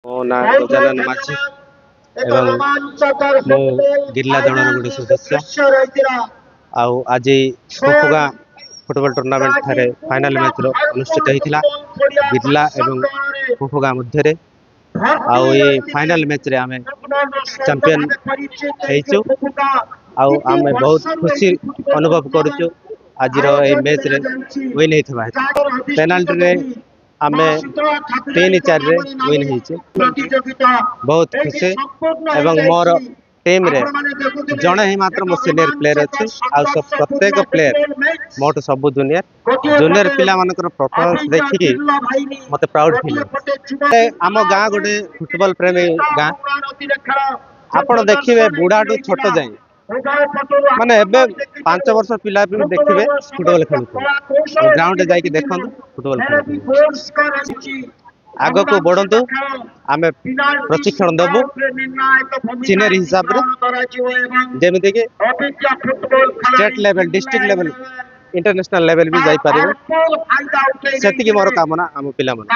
ମୋ ନାଁ ଗଜାନନ ମାଝୀ ଏବଂ ମୁଁ ଜିଲ୍ଲା ଦଳର ଗୋଟେ ସଦସ୍ୟ। ଆଉ ଆଜି କୁପୁଗାଁ ଫୁଟବଲ ଟୁର୍ଣ୍ଣାମେଣ୍ଟ ଠାରେ ଫାଇନାଲ ମ୍ୟାଚ୍ ଅନୁଷ୍ଠିତ ହୋଇଥିଲା ଜିଲ୍ଲା ଏବଂ କୁପୁଗାଁ ମଧ୍ୟରେ। ଆଉ ଏ ଫାଇନାଲ ମ୍ୟାଚ୍ ରେ ଆମେ ଚମ୍ପିୟନ ହେଇଛୁ ଆଉ ଆମେ ବହୁତ ଖୁସି ଅନୁଭବ କରୁଛୁ ଆଜିର এই ମ୍ୟାଚ୍ ରେ ୱିନ୍ ହେଇଥିବା ହେତୁ। ପେନାଲ୍ଟିରେ ଆମେ 3-4 ରେ ୱିନ୍ ହେଇଛୁ। बहुत खुशी एवं मोर टीम रे जड़े ही मात्र मो सीनियर प्लेयर अच्छी आ सब प्रत्येक प्लेयर मोट सब जूनियर पिला मानकर परफॉर्मेंस देखिकी मते प्राउड फील। आम गाँ गोटे फुटबॉल प्रेमी गाँ आपण देखिए बुढ़ा टू छोट जाए माने एबे 5 वर्ष पिला भी देखिए फुटबॉल खेलुते ग्राउंड जाके देखो फुटबॉल खेलुते आग को बढ़ंतु आम प्रशिक्षण देवु सीनियर हिसाब रे जेमिति कि state level district level international level भी जाई पारिबे सेतिकी मोर कामना आम पिला मन।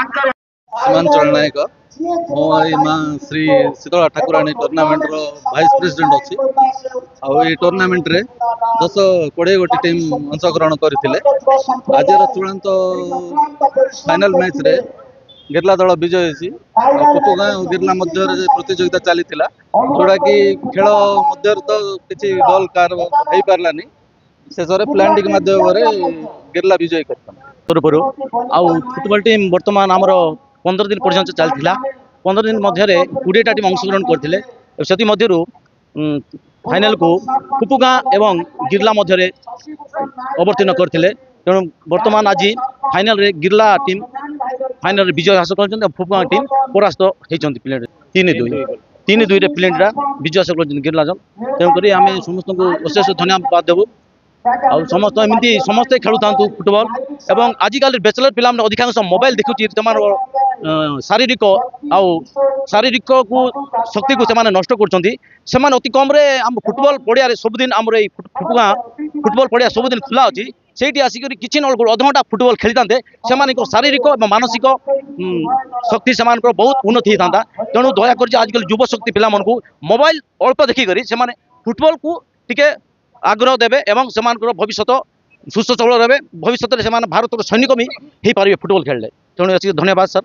सीमांचल नायक मो माँ श्री शीतला ठाकुराणी टूर्नामेंट रो वाइस प्रेसिडेंट अच्छी आई टूर्नामेंट रे 10-20 गोटी टीम अंशग्रहण करथिले। आज चूड़ांत फाइनल मैच रे गिरला दल विजय होती कुपुगाँ और गिरला मध्य प्रतियोगिता चली जोड़ा कि खेल मध्य तो किसी दल कार हो पारानी शेष प्लान मध्यम गिरला विजय कर फुटबॉल टीम बर्तमान आमर 15 दिन पर्यंत चलता 15 दिन मध्य 20टा टीम अंशग्रहण करते फाइनल को कुपुगाँ एवं गिरला मध्य अवतीर्ण करते तेणु बर्तमान आज फाइनल रे गिरला टीम फाइनल विजय हासिल कर फुपुगाँ टीम परास्त होती प्लेट 3-2 प्लेटा विजय हासिल कर गिरला जन तेणुक आम समस्त को अशेष धन्यवाद देवु आ समस्त एमती समस्ते खेलु था फुटबॉल एवं आजिकल बैचलर पिला अधिकांश मोबाइल देखुची शारीरिक शारीरिक को शक्ति को नष्ट कर अति कम आम फुटबॉल पड़िया सबुदिन आम फुपुगाँ फुटबॉल पड़िया सबुदिन खुला अच्छी से आसिक किसी न अधघंटा फुटबॉल खेली था से शारीरिक और मानसिक शक्ति से बहुत उन्नति होता तेणु दयाकोर आजिकल युव शक्ति पिला मोबाइल अल्प देखिक फुटबॉल को टिके आग्रह देवे एवं से भविष्य सुस्थ सबल रहे भविष्य में भारत सैनिक भी हो पारे फुटबॉल खेलने तेणु धन्यवाद सर।